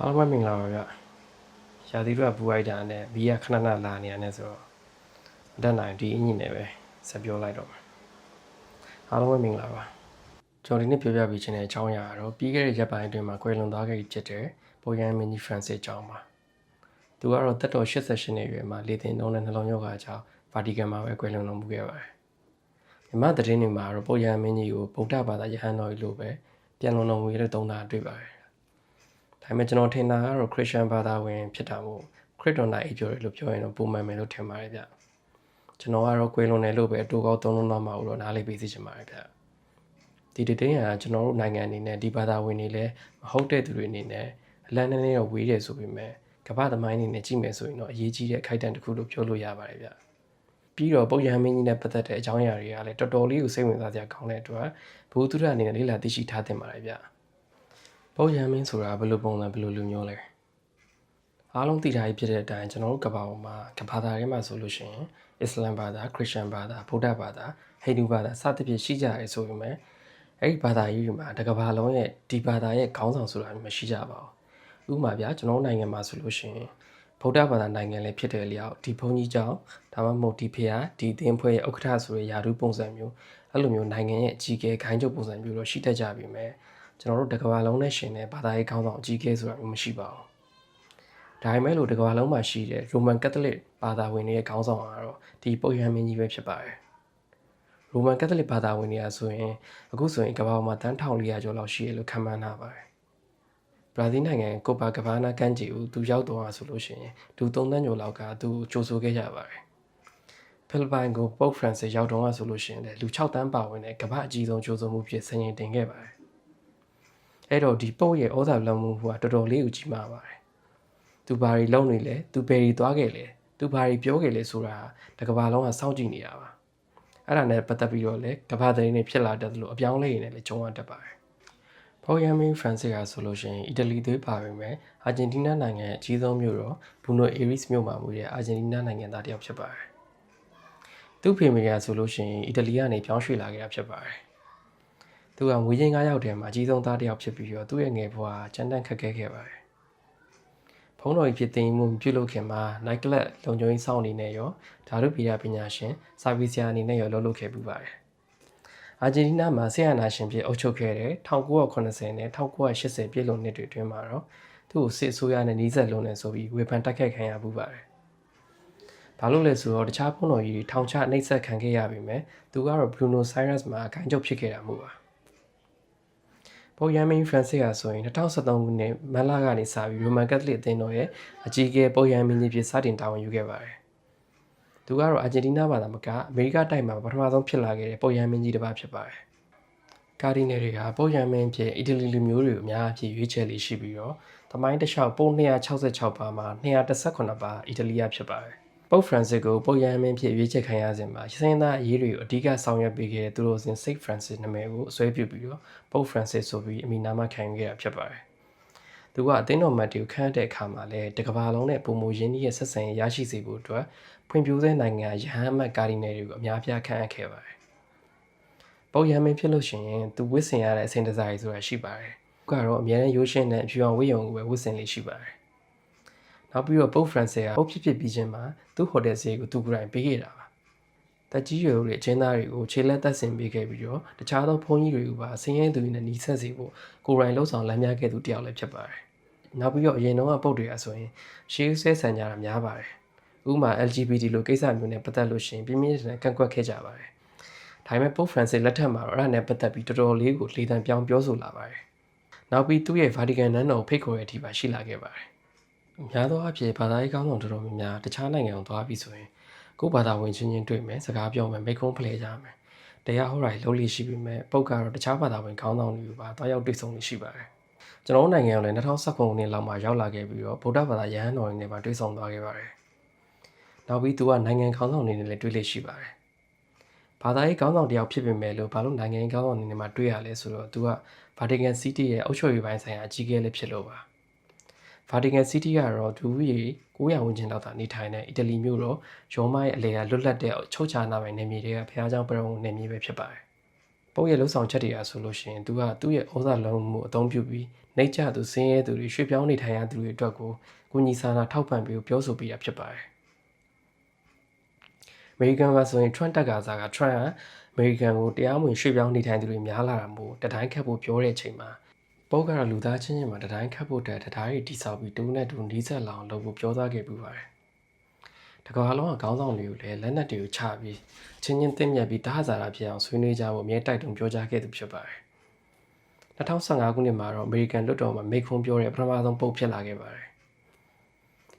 အားလုံးပဲမင်္ဂလာပါဗျ။ရာသီဥတုပူလိုက်တာနဲ့ဘီးကခဏခဏလာနေရတယ်ဆိုတော့အတက်နိုင်ဒီအင်ဂျင်နဲ့ပဲဆက်ပြောလိုက်တော့မှာ။အားလုံးပဲမင်္ဂလာပါ။ကျွန်တော်ဒီနေ့ပြောပြပေးခြင်းတဲ့အကြောင်းအရာကတော့ပြီးခဲ့တဲ့ရက်ပိုင်းအတွင်းမှာကွယ်လွန်သွားခဲ့ဖြစ်တဲ့ပိုရန်မင်းကြီးဖရန်စစ်အကြောင်းပါ။သူကတော့သက်တော်88နှစ်အရွယ်မှာလေသင်နှုန်းနဲ့နှလုံးရောဂါကြောင့်ဗာတီကန်မှာပဲကွယ်လွန်တော်မူခဲ့ပါတယ်။မြမသတင်းတွေမှာတော့ပိုရန်မင်းကြီးကိုဗုဒ္ဓဘာသာယဟန်တော်ကြီးလို့ပဲပြန်လွန်တော်မူတဲ့သုံးတာတွေ့ပါတယ်။ဒါပေမဲ့ကျွန်တော်ထင်တာကတော့ခရစ်ယာန်ဘာသာဝင်ဖြစ်တာမို့ခရစ်တော်နိုင်ပြောတယ်လို့ပြောရင်တော့ပုံမှန်မယ်လို့ထင်ပါတယ်ဗျကျွန်တော်ကတော့ကွယ်လွန်တယ်လို့ပဲအတူကောက်သုံးလုံးတော့မှတော့နားလေးပေးစီချင်ပါတယ်ဗျဒီတင်းကကျွန်တော်တို့နိုင်ငံအနေနဲ့ဒီဘာသာဝင်တွေလည်းမဟုတ်တဲ့သူတွေအနေနဲ့အလန်းနဲ့တော့ဝေးတယ်ဆိုပေမဲ့ကမ္ဘာသမိုင်းအနေနဲ့ကြည့်မယ်ဆိုရင်တော့အရေးကြီးတဲ့အခိုက်အတန့်တစ်ခုလို့ပြောလို့ရပါတယ်ဗျပြီးတော့ပုပ်ရဟန်းမင်းကြီးနဲ့ပတ်သက်တဲ့အကြောင်းအရာတွေကလည်းတော်တော်လေးကိုစိတ်ဝင်စားစရာကောင်းတဲ့အတွက်ဘုသူရအနေနဲ့လေ့လာသိရှိထားသင့်ပါတယ်ဗျပုပ်ရဟန်းမင်းဆိုတာဘယ်လိုပုံစံဘယ်လိုလူမျိုးလဲအားလုံးသိထားပြီးဖြစ်တဲ့အတိုင်းကျွန်တော်တို့ကမ္ဘာပေါ်မှာကမ္ဘာသားထဲမှာဆိုလို့ရှိရင်အစ္စလာမ်ဘာသာခရစ်ယာန်ဘာသာဗုဒ္ဓဘာသာဟိန္ဒူဘာသာစသဖြင့်ရှိကြရဲဆိုပေမဲ့အဲ့ဒီဘာသာကြီးတွေမှာတစ်ကမ္ဘာလုံးရဲ့ဒီဘာသာရဲ့ခေါင်းဆောင်ဆိုတာမရှိကြပါဘူးဥပမာဗျာကျွန်တော်တို့နိုင်ငံမှာဆိုလို့ရှိရင်ဗုဒ္ဓဘာသာနိုင်ငံလည်းဖြစ်တယ်လျောက်ဒီဘုန်းကြီးကျောင်းဒါမှမဟုတ်ဒီဖျားဒီသင်းဖွဲ့ရဲ့ဥက္ကဋ္ဌဆိုတဲ့ယာတုပုံစံမျိုးအဲ့လိုမျိုးနိုင်ငံရဲ့အကြီးအကဲခိုင်းချုပ်ပုံစံမျိုးတော့ရှိတတ်ကြပြီမဲ့ကျွန်တော်တို့တစ်ကမ္ဘာလုံးနဲ့ရှင်တဲ့ဘာသာရေးခေါင်းဆောင်အကြီးအကဲဆိုတာမျိုးမရှိပါဘူးဒါပေမဲ့လို့တစ်ကမ္ဘာလုံးမှာရှိတဲ့ရိုမန်ကက်သလစ်ဘာသာဝင်တွေရဲ့ခေါင်းဆောင်ကတော့ဒီပုပ်ရဟန်းမင်းကြီးပဲဖြစ်ပါတယ်ရိုမန်ကက်သလစ်ဘာသာဝင်တွေကဆိုရင်အခုဆိုရင်ကမ္ဘာပေါ်မှာတန်း1400ကျော်လောက်ရှိရလို့ခန့်မှန်းထားပါတယ်ဘရာဇီးနိုင်ငံကိုပါကဘာနာကန်ဂျီဦးသူရောက်တော့ဆိုလို့ရှိရင်သူ3တန်းကျော်လောက်ကသူကြိုးဆိုခဲ့ကြပါတယ်ဖိလစ်ပိုင်ကိုပုပ်ဖရန်စစ်ရောက်တော့ဆိုလို့ရှိရင်လည်းလူ6တန်းပါဝင်တဲ့ကမ္ဘာအကြီးဆုံးကြိုးဆိုမှုဖြစ်ဆင်ရင်တင်ခဲ့ပါတယ်အဲ့တော့ဒီပုပ်ရဲ့ဩဇာလွှမ်းမိုးမှုကတော်တော်လေးကိုကြီးမားပါတယ်သူဘာတွေလုပ်နေလဲသူဘယ်တွေသွားခဲ့လဲသူဘာတွေပြောခဲ့လဲဆိုတာတကဘာလုံးကစောင့်ကြည့်နေတာပါအဲ့ဒါနဲ့ပတ်သက်ပြီးတော့လေကမ္ဘာသတင်းတွေဖြစ်လာတတ်လို့အပြောင်းလဲနေလည်းကြုံရတတ်ပါတယ်ပုပ်ရဟန်းမင်းဖရန်စစ်ကဆိုလို့ရှိရင်အီတလီသွေးပါပေမဲ့အာဂျင်တီးနားနိုင်ငံအကြီးဆုံးမြို့တော်ဘူနိုအေရီစ်မြို့မှာမူတဲ့အာဂျင်တီးနားနိုင်ငံသားတစ်ယောက်ဖြစ်ပါတယ်သူ့ဖေမေကဆိုလို့ရှိရင်အီတလီကနေပြောင်းရွှေ့လာခဲ့တာဖြစ်ပါတယ်သူကငွေချင်း9ယောက်တည်းမှာအကြီးဆုံးသားတစ်ယောက်ဖြစ်ပြီးတော့သူ့ရဲ့ငယ်ဘဝကျန်းတန်းခက်ခဲခဲ့ပါတယ်ဖုန်းတော်ကြီးဖြစ်တင်မှုပြုလုပ်ခင်မှာ night club လုံခြုံရေးစောင့်အနေနဲ့ရောဓာတုဗေဒပညာရှင်စာဗီဆရာအနေနဲ့ရောလုပ်ခဲ့ပူပါတယ်အာဂျင်တီးနားမှာဆီယနာရှင်ဖြစ်အုပ်ချုပ်ခဲ့တဲ့1980နဲ့1980ပြည့်လွန်နှစ်တွေအတွင်းမှာတော့သူ့ကိုစစ်အစိုးရနဲ့နှီးစပ်လုံးနေဆိုပြီးဝေဖန်တိုက်ခိုက်ခံရပူပါတယ်ဘာလို့လဲဆိုတော့တခြားဖုန်းတော်ကြီးထောင်ချနှိပ်စက်ခံခဲ့ရပြီမဲ့သူကတော့ဘရူနိုဆိုင်းရပ်စ်မှာအခိုင်ချုပ်ဖြစ်ခဲ့တာမို့ပါပုပ်ရဟန်းမင်းဖရန်စစ်ကဆိုရင်2013ခုနှစ်မတ်လကနေစပြီးရိုမန်ကက်သလစ်အသင်းတော်ရဲ့အကြီးအကဲပုပ်ရဟန်းမင်းကြီးဖြစ်စတင်တာဝန်ယူခဲ့ပါတယ်သူကတော့အာဂျင်တီးနားမှာသာမကအမေရိကတိုက်မှာပထမဆုံးဖြစ်လာခဲ့တဲ့ပုပ်ရဟန်းမင်းကြီးတစ်ပါးဖြစ်ပါတယ်ကာဒီနယ်တွေကပုပ်ရဟန်းမင်းဖြစ်အီတလီလူမျိုးတွေအများအပြားရွေးချယ်လေးရှိပြီးတော့သမိုင်းတစ်လျှောက်ပုံ266ပါမှာ218ပါအီတလီကဖြစ်ပါတယ်ပုပ်ဖရန်စစ်ကိုပုပ်ရဟန်းမင်းဖြစ်ရွေးချယ်ခံရစဉ်မှာစင်သားအရေးတွေကိုအဓိကဆောင်ရွက်ပေးခဲ့တဲ့သူတို့စဉ်စိတ်ဖရန်စစ်နာမည်ကိုအစွဲပြုပြီးတော့ပုပ်ဖရန်စစ်ဆိုပြီးအမည်နာမခံခဲ့တာဖြစ်ပါတယ်သူကအသင်းတော်မတ်တွေကိုခန့်တဲ့အခါမှာလည်းတကဘာလုံးနဲ့ပုံမရင်းနှီးရဲ့ဆက်ဆံရေးရရှိစေဖို့အတွက်ဖွံ့ဖြိုးဆဲနိုင်ငံရဟန်းအမတ်ကာဒီနယ်တွေကိုအများပြားခန့်အပ်ခဲ့ပါတယ်ပုပ်ရဟန်းမင်းဖြစ်လို့ရှိရင်သူဝတ်ဆင်ရတဲ့အစဉ်တစိုက်ဆိုတာရှိပါတယ်ကတော့အများနဲ့ရိုးရှင်းတဲ့အဖြူအောင်ဝတ်ရုံကိုပဲဝတ်ဆင်လေးရှိပါတယ်နောက်ပြီးတော့ပုပ်ဖရန်စစ်ကပုပ်ဖြစ်ပြီးချင်းမှာသူ့ဟိုတယ်ဈေးကိုသူကိုယ်တိုင်ပေးခဲ့တာပါတက်ကြီးရွယ်တွေအချင်းသားတွေကိုခြေလက်သက်ဆင်ပေးခဲ့ပြီးတော့တခြားသောဘုန်းကြီးတွေကိုပါဆင်းရဲသူတွေနဲ့ညီဆက်စေဖို့ကိုယ်တိုင်လှုပ်ဆောင်လမ်းပြခဲ့သူတယောက်လည်းဖြစ်ပါတယ်နောက်ပြီးတော့အရင်တုန်းကပုပ်တွေကဆိုရင်ရှေးဆွဲဆန်ကြတာများပါတယ်ဥပမာ LGBT လိုကိစ္စမျိုးနဲ့ပတ်သက်လို့ရှိရင်ပြင်းပြင်းထန်ထန်ကန့်ကွက်ခဲ့ကြပါတယ်ဒါပေမဲ့ပုပ်ဖရန်စစ်လက်ထက်မှာတော့အဲ့ဒါနဲ့ပတ်သက်ပြီးတော်တော်လေးကိုလေသံပြောင်းပြောဆိုလာပါတယ်နောက်ပြီးသူ့ရဲ့ဗာတီကန်နန်းတော်ဖိတ်ခေါ်ရတဲ့အထိပါရှိလာခဲ့ပါတယ်များသောအားဖြင့်ဘာသာရေးကောင်းဆောင်တော်တော်များများတခြားနိုင်ငံကိုသွားပြီးဆိုရင်ကိုယ်ဘာသာဝင်ချင်းချင်းတွေ့မယ်စကားပြောမယ်မိတ်ကုန်းဖလှယ်ကြမယ်တရားဟောတာလုံးလေးရှိပေမဲ့ပုတ်ကတော့တခြားဘာသာဝင်ခေါင်းဆောင်တွေကိုပါတွားရောက်တွေ့ဆုံနေရှိပါတယ်ကျွန်တော်နိုင်ငံကလည်း2019ခုနှစ်လောက်မှာရောက်လာခဲ့ပြီးတော့ဗုဒ္ဓဘာသာယဟန်တော်တွေနဲ့ပါတွေ့ဆုံသွားခဲ့ပါတယ်နောက်ပြီးသူကနိုင်ငံခေါင်းဆောင်တွေနဲ့လည်းတွေ့လေ့ရှိပါတယ်ဘာသာရေးခေါင်းဆောင်တယောက်ဖြစ်ပေမဲ့လို့ဘာလို့နိုင်ငံခေါင်းဆောင်တွေနဲ့မှတွေ့ရလဲဆိုတော့သူကဗာတီကန်စီးတီးရဲ့အုပ်ချုပ်ရေးပိုင်းဆိုင်ရာအကြီးအကဲလည်းဖြစ်လို့ပါဗာတီကန်စီးတီးကတော့ဒူဝီ900ဝန်းကျင်လောက်သာနေထိုင်တဲ့အီတလီမြို့တော်ရောမရဲ့အလယ်ကလွတ်လပ်တဲ့ချုပ်ချာနာပိုင်နယ်မြေတွေကဖျားเจ้าပရုံနယ်မြေပဲဖြစ်ပါတယ် ပုတ်ရဲ့လှုပ်ဆောင်ချက်တွေအားဆိုလို့ရှိရင်သူကသူ့ရဲ့ဩဇာလုံးမှုအသုံးပြုပြီးနှိမ့်ချသူဆင်းရဲသူတွေရွှေ့ပြောင်းနေထိုင်ရသူတွေအတွက်ကိုကုညီစာနာထောက်ပံ့ပြီးပြောဆိုပေးတာဖြစ်ပါတယ်အမေရိကန်မှာဆိုရင် Trump တက်ကာစားက Trump ကအမေရိကန်ကိုတရားမဝင်ရွှေ့ပြောင်းနေထိုင်သူတွေများလာတာမို့တတိုင်းခတ်ဖို့ပြောတဲ့အချိန်မှာပုတ်ကတော့လူသားချင်းချင်းမှာတတိုင်းခတ်ဖို့တတိုင်းတွေတိဆောက်ပြီးတူနဲ့တူနီးစပ်လောင်လုပ်ဖို့ပြောသားခဲ့ပူပါတယ်တကွာလုံးကခေါင်းဆောင်တွေကိုလည်းလက်နက်တွေကိုချပြီးချင်းချင်းသိမ့်မြတ်ပြီးတားစားတာဖြစ်အောင်ဆွေးနွေးကြဖို့အမြဲတိုက်တွန်းပြောကြားခဲ့သူဖြစ်ပါတယ်2015ခုနှစ်မှာတော့အမေရိကန်လွှတ်တော်မှာမိန့်ခွန်းပြောတဲ့ပထမဆုံးပုတ်ဖြစ်လာခဲ့ပါတယ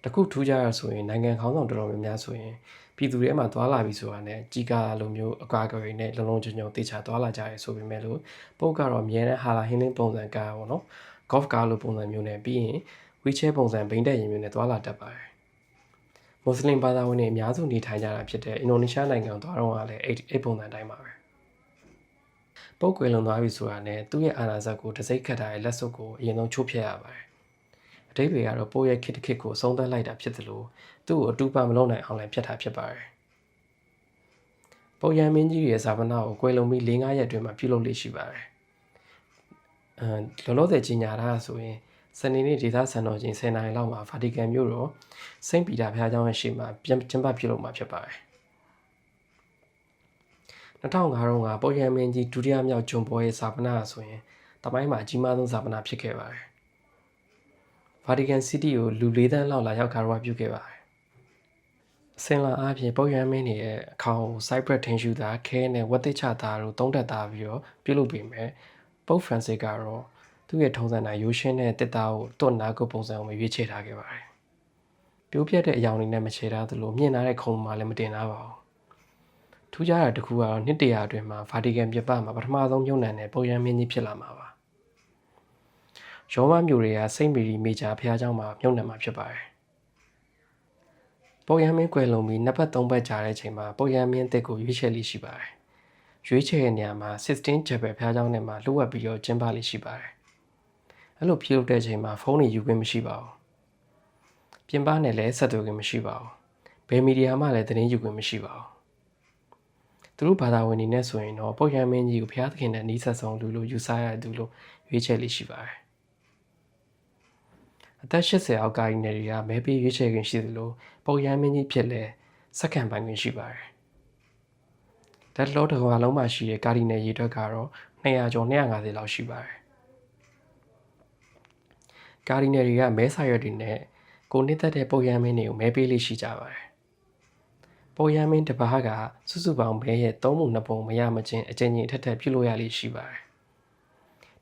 ်တခုထူးခြားရဆိုရင်နိုင်ငံခေါင်းဆောင်တော်တော်များများဆိုရင်ပြည်သူတွေအမှသွားလာပြီးဆိုတာနဲ့ကြီးကားလိုမျိုးအကွာအကွယ်နဲ့လုံလုံခြုံခြုံတေချာသွားလာကြရဲဆိုပေမဲ့လို့ပုတ်ကတော့အများနဲ့ဟာလာဟင်းလင်းပုံစံကားပေါ့နော်ဂေါ့ဖ်ကားလိုပုံစံမျိုးနဲ့ပြီးရင်ဝီချဲပုံစံဘိန်းတက်ရင်မျိုးနဲ့သွားလာတတ်ပါတယ်မွတ်စလင်ဘာသာဝင်တွေအများစုနေထိုင်ကြတာဖြစ်တဲ့အင်ဒိုနီးရှားနိုင်ငံသွားတော့ကလည်းအဲ့ပုံစံတိုင်းပါပဲပုတ်ကွယ်လွန်သွားပြီဆိုတာနဲ့သူ့ရဲ့အာဏာစက်ကိုတစိမ့်ခတ်ထားတဲ့လက်စွပ်ကိုအရင်ဆုံးချိုးဖျက်ရပါတယ်အတိတ်တွေကတော့ပိုးရဲ့ခစ်ကိုအဆုံးသတ်လိုက်တာဖြစ်သလိုသူ့ကိုအတူပါမလုပ်နိုင်အောင်လည်းဖျက်ထားဖြစ်ပါတယ်ပုတ်ရန်မင်းကြီးရဲ့ဇာပနာကိုကွယ်လွန်ပြီး၄-၅ ရက်အတွင်းမှာပြုလုပ်လေးရှိပါတယ်လောလောဆယ်ကြီးညာတာဆိုရင်စနေနေ့ဒေသစံတော်ချိန်10 နာရီလောက်မှာဗာတီကန်မြို့တော်စိန့်ပီတာဘုရားကျောင်းရဲ့ရှေ့မှာကျင်းပပြုလုပ်မှာဖြစ်ပါတယ်2005ခုကပုတ်ရန်မင်းကြီးဒုတိယမြောက်ဂျွန်ဘောရဲ့ဇာပနာဆိုရင်တမိုင်းမှာအကြီးမားဆုံးဇာပနာဖြစ်ခဲ့ပါတယ်ဗာတီကန်စီးတီးကိုလူ4 သန်းလောက်လာရောက်ကာရဝပြုခဲ့ပါတယ်အစင်လာအားဖြင့်ပုတ်ရန်မင်းရဲ့အခေါင်ကိုစိုက်ဘရက်ထင်းရှူတာခဲနဲ့ဝက်တစ်ချသားတို့သုံးတက်သားပြီးတော့ပြုလုပ်ပေမဲ့ပုတ်ဖရန်စစ်ကတော့သူ့ရဲ့ထုံးစံတိုင်းရိုးရှင်းတဲ့တစ်သားကိုတွတ်နာကုတ်ပုံစံကိုရွေးချယ်ထားခဲ့ပါတယ်ပြိုးပြက်တဲ့အယောင်တွေနဲ့မချေထားသလိုမြင့်ထားတဲ့ခုံမှလည်းမတင်ထားပါဘူးထူးခြားတာတစ်ခုကတော့နှစ်တရာအတွင်းမှာဗာတီကန်ပြပမှာပထမဆုံးမြုပ်နှံတဲ့ပုတ်ရန်မင်းကြီးဖြစ်လာမှာပါရောမမြို့တွေကစိန့်မေရီမေဂျာဘုရားကျောင်းမှာမြုပ်နှံမှာဖြစ်ပါတယ်ပုတ်ရန်မင်းကွယ်လွန်ပြီးနှစ်ပတ်သုံးပတ်ကြာတဲ့အချိန်မှာပုတ်ရန်မင်းတစ်ကိုရွေးချယ်လေးရှိပါတယ်ရွေးချယ်တဲ့နေရာမှာ16 Chapel ဘုရားကျောင်းထဲမှာလှုပ်ဝက်ပြီးတော့ကျင်းပလေးရှိပါတယ်အဲ့လိုပြုလုပ်တဲ့အချိန်မှာဖုန်းတွေယူခွင့်မရှိပါဘူးပြင်ပနဲ့လည်းဆက်သွယ်ခွင့်မရှိပါဘူးဘယ်မီဒီယာမှလည်းသတင်းယူခွင့်မရှိပါဘူးသူတို့ဘာသာဝင်တွေနဲ့ဆိုရင်တော့ပုတ်ရန်မင်းကြီးကိုဘုရားသခင်နဲ့နှီးဆက်ဆုံးလူလို့ယူဆရသူလို့ရွေးချယ်လေးရှိပါတယ်အသက်80အောက်ကာရီနယ်တွေကမဲပေးရွေးချယ်ခွင့်ရှိသလိုပုတ်ရန်မင်းကြီးဖြစ်လဲစက္ကန့်ပိုင်းခွင့်ရှိပါတယ်ဓာတ်လောတစ်ကမ္ဘာလုံးမှာရှိတဲ့ကာဒီနယ်ရေအတွက်ကတော့200ကျော်250လောက်ရှိပါတယ်ကာဒီနယ်တွေကမဲဆာရွက်တွေနဲ့ကိုနှစ်သက်တဲ့ပုတ်ရန်မင်းတွေကိုမဲပေးလေးရှိကြပါတယ်ပုတ်ရန်မင်းတစ်ပါးကစုစုပေါင်းမဲရဲ့3ပုံ2ပုံမရမချင်းအကျဉ်းချင်းထက်ထက်ပြုလုပ်ရလေးရှိပါတယ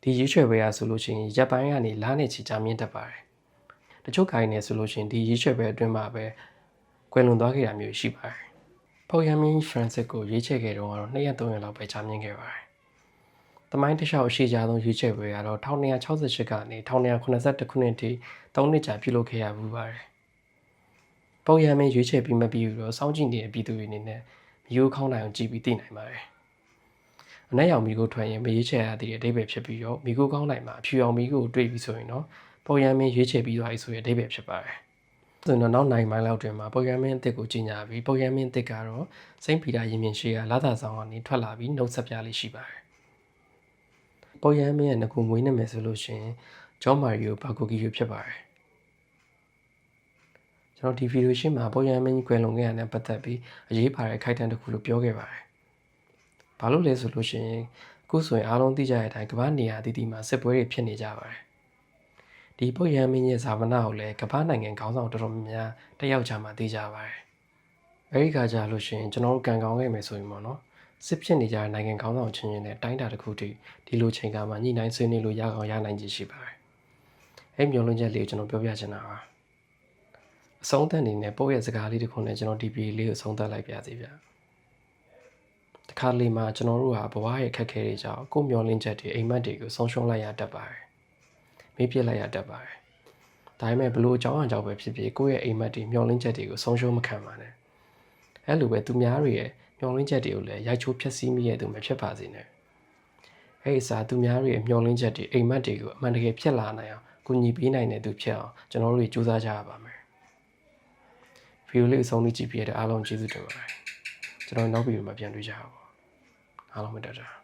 ်ဒီရွေးချယ်ပွဲရဆိုလို့ရှိရင်ရပ်ပိုင်းကနေလားနဲ့ချီချမြင့်တတ်ပါတယ်တချို့ကာဒီနယ်ဆိုလို့ရှိရင်ဒီရွေးချယ်ပွဲအတွင်းမှာပဲကွယ်လွန်သွားခဲ့တာမျိုးရှိပါတယ်ပုတ်ရန်မင်းဖရန်စစ်ကိုရွေးချယ်ခဲ့တော့2ရက်3ရက်လောက်ပဲချမြင့်ခဲ့ပါတယ်တမိုင်းတစ်လျှောက်အရှိကြဆုံးရွေးချယ်ပွဲကတော့1268ကနေ1281ခုနှစ်ထိ3နှစ်ကြာပြုလုပ်ခဲ့ရမှုပါတယ်ပုတ်ရန်မင်းရွေးချယ်ပြီးမပြီးတော့စောင့်ကြည့်နေတဲ့ပြည်သူတွေအနေနဲ့မျိုးခေါင်းနိုင်အောင်ကြည့်ပြီးသိနိုင်ပါတယ်အနက်ရောင်မီကိုထွက်ရင်မရွေးချယ်ရတဲ့အဓိပ္ပာယ်ဖြစ်ပြီးတော့မီကိုခေါင်းနိုင်မှာအဖြူရောင်မီကိုတွေ့ပြီးဆိုရင်တော့ပုတ်ရန်မင်းရွေးချယ်ပြီးသွားပြီဆိုတဲ့အဓိပ္ပာယ်ဖြစ်ပါတယ်ဆိုတော့နောက်နိုင်ပိုင်းလောက်တွင်မှာပုတ်ရန်မင်းအစ်စ်ကိုကြီးညာပြီးပုတ်ရန်မင်းအစ်စ်ကတော့စိန့်ပီတာရင်ပြင်ရှိရာလာသာဆောင်ကနေထွက်လာပြီးနှုတ်ဆက်ပြလေးရှိပါတယ်ပုတ်ရန်မင်းရဲ့ငကူမွေးနေမယ်ဆိုလို့ရှိရင်ဂျော့မာရီယိုဘာကိုကီယိုဖြစ်ပါတယ်ကျွန်တော်ဒီဗီဒီယိုရှင်းမှာပုတ်ရန်မင်းကြီးကွယ်လွန်ခဲ့ရတဲ့ပတ်သက်ပြီးအရေးပါတဲ့ခိုက်တန်းတစ်ခုလို့ပြောခဲ့ပါတယ်ဘာလို့လဲဆိုလို့ရှိရင်အခုဆိုရင်အားလုံးသိကြတဲ့အတိုင်းကမ္ဘာနေရာအသီးသီးမှာစစ်ပွဲတွေဖြစ်နေကြပါတယ်ဒီပုတ်ရန်မင်းရဲ့ဇာဝနာကိုလည်းကမ္ဘာနိုင်ငံခေါင်းဆောင်တော်တော်များများတက်ရောက်ကြမှာသိကြပါတယ်အဲဒီခါကျလို့ရှိရင်ကျွန်တော်တို့ကန်ကောင်းခဲ့မယ်ဆိုရင်ပေါ့နော်စစ်ဖြစ်နေကြတဲ့နိုင်ငံခေါင်းဆောင်ချင်းချင်းနဲ့တိုင်းတာတစ်ခုတည်းဒီလိုချိန်ကမှညှိနှိုင်းဆွေးနွေးလို့ရအောင်ရနိုင်ခြေရှိပါတယ်အဲ့မျှော်လင့်ချက်လေးကိုကျွန်တော်ပြောပြချင်တာပါအဆုံးသတ်အနေနဲ့ပုတ်ရဲ့စကားလေးတစ်ခုနဲ့ကျွန်တော်ဒီဗီဒီယိုလေးကိုဆုံးသတ်လိုက်ပါစီဗျာတခါလေမှာကျွန်တော်တို့ဟာဘဝရဲ့ခက်ခဲတွေကြောင့်ကိုယ်မျှော်လင့်ချက်တွေအိမ်မက်တွေကိုဆုံးရှုံးလိုက်ရတတ်ပါတယ်မေ့ပြစ်လိုက်ရတတ်ပါတယ်ဒါပေမဲ့ဘလို့အကြောင်းအကြောင်းပဲဖြစ်ဖြစ်ကိုယ့်ရဲ့အိမ်မက်တွေမျှော်လင့်ချက်တွေကိုဆုံးရှုံးမခံပါနဲ့အဲ့လိုပဲသူများတွေရဲ့မျှော်လင့်ချက်တွေကိုလည်းရိုက်ချိုးဖျက်ဆီးမိရသူမဖြစ်ပါစေနဲ့အဲ့ဒီစားသူများတွေရဲ့မျှော်လင့်ချက်တွေအိမ်မက်တွေကိုအမှန်တကယ်ဖြစ်လာနိုင်အောင်ကူညီပေးနိုင်တဲ့သူဖြစ်အောင်ကျွန်တော်တို့ကြိုးစားကြရပါမယ်ဗီဒီယိုလေးအဆုံးထိကြည့်ပြတဲ့အားလုံးကျေးဇူးတင်ပါတယ်ကျွန်တော်နောက်ဗီဒီယိုမှာပြန်တွေ့ကြပါဦးအားလုံးပဲတတ်တာ